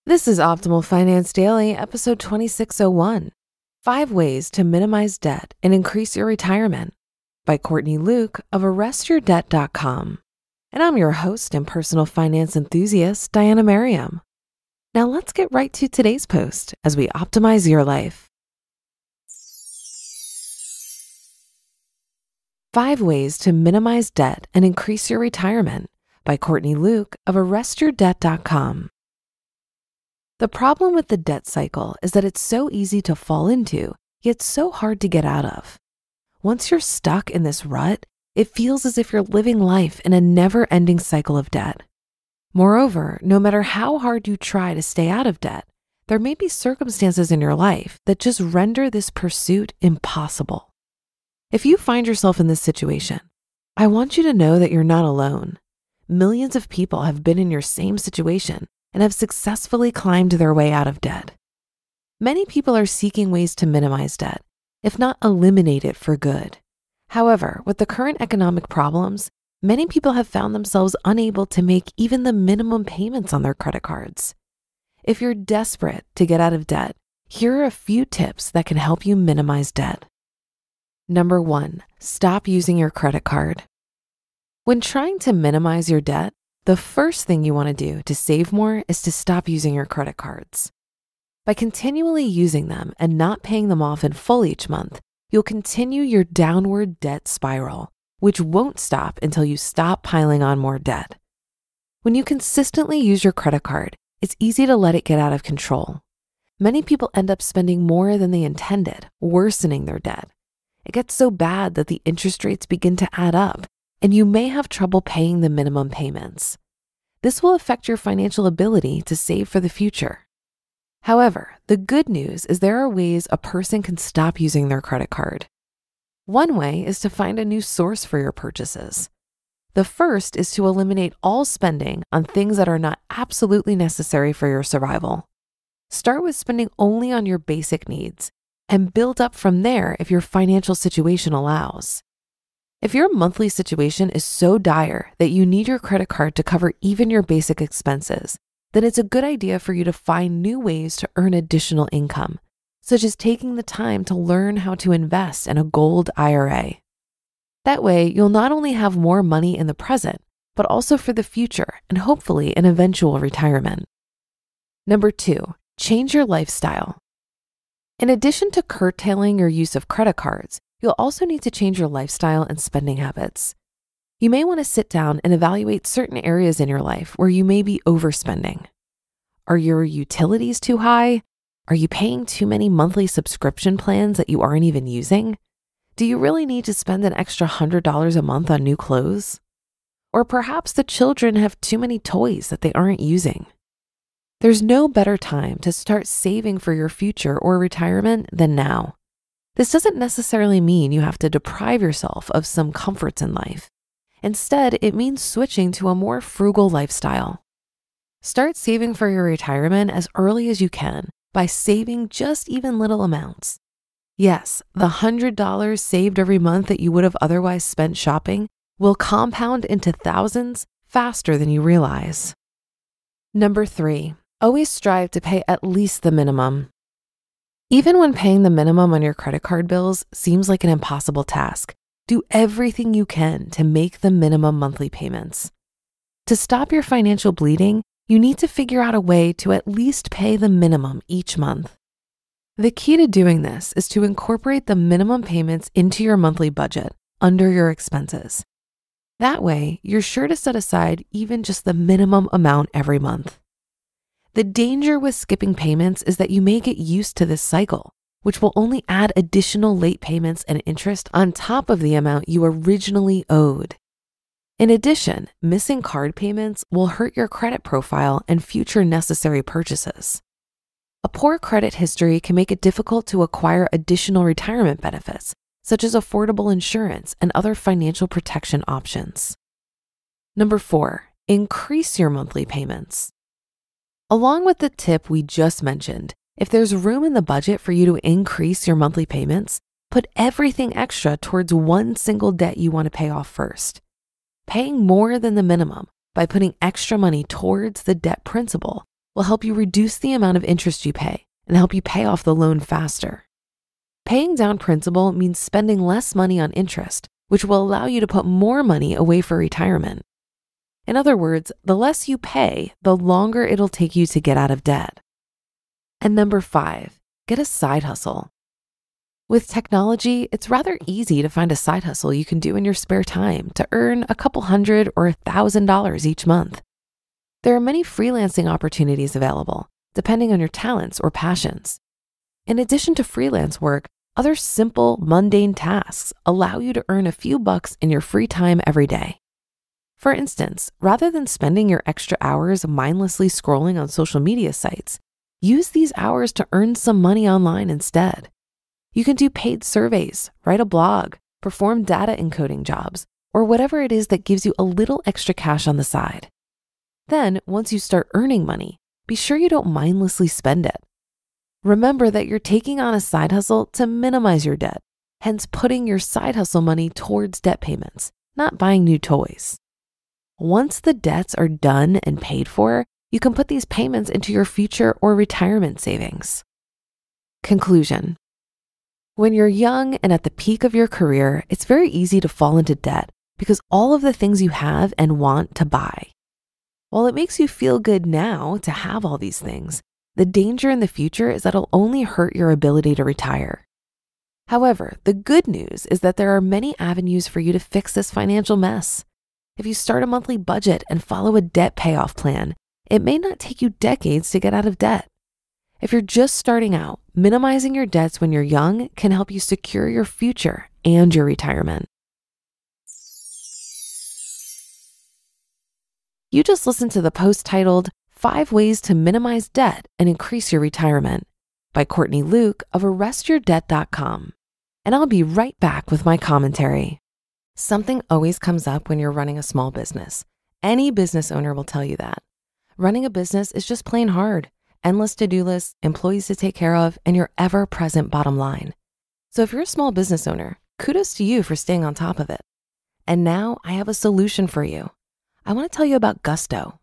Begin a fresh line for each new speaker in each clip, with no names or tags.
This is Optimal Finance Daily, episode 2601, 5 Ways to Minimize Debt and Increase Your Retirement by Courtney Luke of ArrestYourDebt.com. And I'm your host and personal finance enthusiast, Diana Merriam. Now let's get right to today's post as we optimize your life. 5 Ways to Minimize Debt and Increase Your Retirement by Courtney Luke of ArrestYourDebt.com. The problem with the debt cycle is that it's so easy to fall into, yet so hard to get out of. Once you're stuck in this rut, it feels as if you're living life in a never-ending cycle of debt. Moreover, no matter how hard you try to stay out of debt, there may be circumstances in your life that just render this pursuit impossible. If you find yourself in this situation, I want you to know that you're not alone. Millions of people have been in your same situation and have successfully climbed their way out of debt. Many people are seeking ways to minimize debt, if not eliminate it for good. However, with the current economic problems, many people have found themselves unable to make even the minimum payments on their credit cards. If you're desperate to get out of debt, here are a few tips that can help you minimize debt. Number 1, stop using your credit card. When trying to minimize your debt, the first thing you want to do to save more is to stop using your credit cards. By continually using them and not paying them off in full each month, you'll continue your downward debt spiral, which won't stop until you stop piling on more debt. When you consistently use your credit card, it's easy to let it get out of control. Many people end up spending more than they intended, worsening their debt. It gets so bad that the interest rates begin to add up, and you may have trouble paying the minimum payments. This will affect your financial ability to save for the future. However, the good news is there are ways a person can stop using their credit card. One way is to find a new source for your purchases. The first is to eliminate all spending on things that are not absolutely necessary for your survival. Start with spending only on your basic needs and build up from there if your financial situation allows. If your monthly situation is so dire that you need your credit card to cover even your basic expenses, then it's a good idea for you to find new ways to earn additional income, such as taking the time to learn how to invest in a gold IRA. That way, you'll not only have more money in the present, but also for the future and hopefully an eventual retirement. Number 2, change your lifestyle. In addition to curtailing your use of credit cards, you'll also need to change your lifestyle and spending habits. You may want to sit down and evaluate certain areas in your life where you may be overspending. Are your utilities too high? Are you paying too many monthly subscription plans that you aren't even using? Do you really need to spend an extra $100 a month on new clothes? Or perhaps the children have too many toys that they aren't using. There's no better time to start saving for your future or retirement than now. This doesn't necessarily mean you have to deprive yourself of some comforts in life. Instead, it means switching to a more frugal lifestyle. Start saving for your retirement as early as you can by saving just even little amounts. Yes, the $100 saved every month that you would have otherwise spent shopping will compound into thousands faster than you realize. Number 3, always strive to pay at least the minimum. Even when paying the minimum on your credit card bills seems like an impossible task, do everything you can to make the minimum monthly payments. To stop your financial bleeding, you need to figure out a way to at least pay the minimum each month. The key to doing this is to incorporate the minimum payments into your monthly budget under your expenses. That way, you're sure to set aside even just the minimum amount every month. The danger with skipping payments is that you may get used to this cycle, which will only add additional late payments and interest on top of the amount you originally owed. In addition, missing card payments will hurt your credit profile and future necessary purchases. A poor credit history can make it difficult to acquire additional retirement benefits, such as affordable insurance and other financial protection options. Number 4, increase your monthly payments. Along with the tip we just mentioned, if there's room in the budget for you to increase your monthly payments, put everything extra towards one single debt you want to pay off first. Paying more than the minimum by putting extra money towards the debt principal will help you reduce the amount of interest you pay and help you pay off the loan faster. Paying down principal means spending less money on interest, which will allow you to put more money away for retirement. In other words, the less you pay, the longer it'll take you to get out of debt. And number 5, get a side hustle. With technology, it's rather easy to find a side hustle you can do in your spare time to earn a couple $100 or $1,000 each month. There are many freelancing opportunities available, depending on your talents or passions. In addition to freelance work, other simple, mundane tasks allow you to earn a few bucks in your free time every day. For instance, rather than spending your extra hours mindlessly scrolling on social media sites, use these hours to earn some money online instead. You can do paid surveys, write a blog, perform data encoding jobs, or whatever it is that gives you a little extra cash on the side. Then, once you start earning money, be sure you don't mindlessly spend it. Remember that you're taking on a side hustle to minimize your debt, hence putting your side hustle money towards debt payments, not buying new toys. Once the debts are done and paid for, you can put these payments into your future or retirement savings. Conclusion. When you're young and at the peak of your career, it's very easy to fall into debt because all of the things you have and want to buy. While it makes you feel good now to have all these things, the danger in the future is that it'll only hurt your ability to retire. However, the good news is that there are many avenues for you to fix this financial mess. If you start a monthly budget and follow a debt payoff plan, it may not take you decades to get out of debt. If you're just starting out, minimizing your debts when you're young can help you secure your future and your retirement. You just listened to the post titled 5 Ways to Minimize Debt and Increase Your Retirement by Courtney Luke of arrestyourdebt.com. And I'll be right back with my commentary. Something always comes up when you're running a small business. Any business owner will tell you that. Running a business is just plain hard. Endless to-do lists, employees to take care of, and your ever-present bottom line. So if you're a small business owner, kudos to you for staying on top of it. And now I have a solution for you. I want to tell you about Gusto.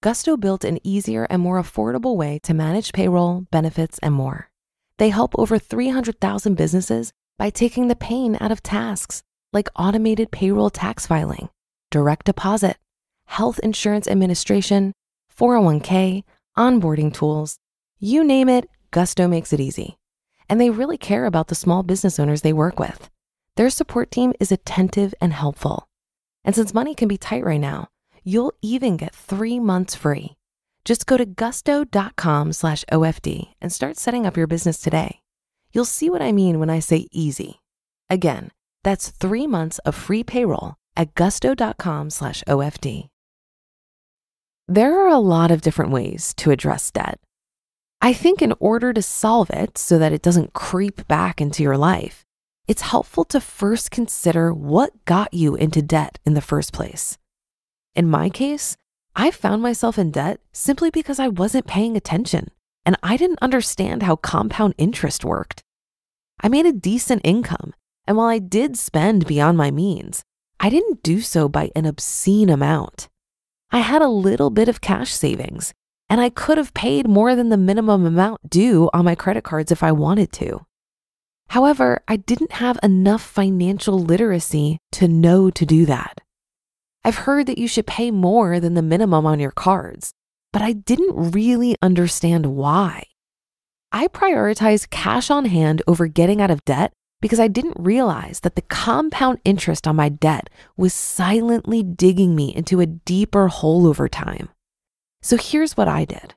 Gusto built an easier and more affordable way to manage payroll, benefits, and more. They help over 300,000 businesses by taking the pain out of tasks like automated payroll tax filing, direct deposit, health insurance administration, 401k, onboarding tools, you name it, Gusto makes it easy. And they really care about the small business owners they work with. Their support team is attentive and helpful. And since money can be tight right now, you'll even get 3 months free. Just go to gusto.com/OFD and start setting up your business today. You'll see what I mean when I say easy. Again, that's 3 months of free payroll at gusto.com/OFD. There are a lot of different ways to address debt. I think in order to solve it so that it doesn't creep back into your life, it's helpful to first consider what got you into debt in the first place. In my case, I found myself in debt simply because I wasn't paying attention and I didn't understand how compound interest worked. I made a decent income, and while I did spend beyond my means, I didn't do so by an obscene amount. I had a little bit of cash savings, and I could have paid more than the minimum amount due on my credit cards if I wanted to. However, I didn't have enough financial literacy to know to do that. I've heard that you should pay more than the minimum on your cards, but I didn't really understand why. I prioritized cash on hand over getting out of debt because I didn't realize that the compound interest on my debt was silently digging me into a deeper hole over time. So here's what I did.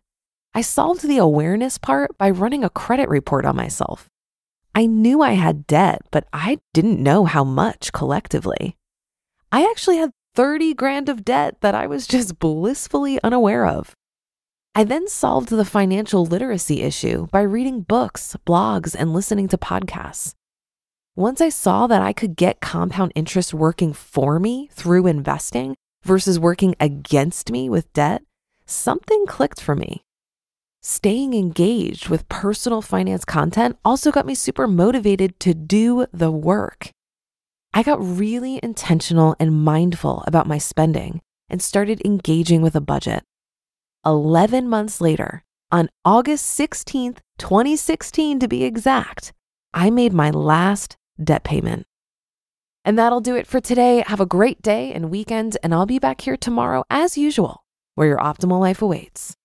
I solved the awareness part by running a credit report on myself. I knew I had debt, but I didn't know how much collectively. I actually had 30 grand of debt that I was just blissfully unaware of. I then solved the financial literacy issue by reading books, blogs, and listening to podcasts. Once I saw that I could get compound interest working for me through investing versus working against me with debt, something clicked for me. Staying engaged with personal finance content also got me super motivated to do the work. I got really intentional and mindful about my spending and started engaging with a budget. 11 months later, on August 16th, 2016 to be exact, I made my last debt payment. And that'll do it for today. Have a great day and weekend, and I'll be back here tomorrow as usual, where your optimal life awaits.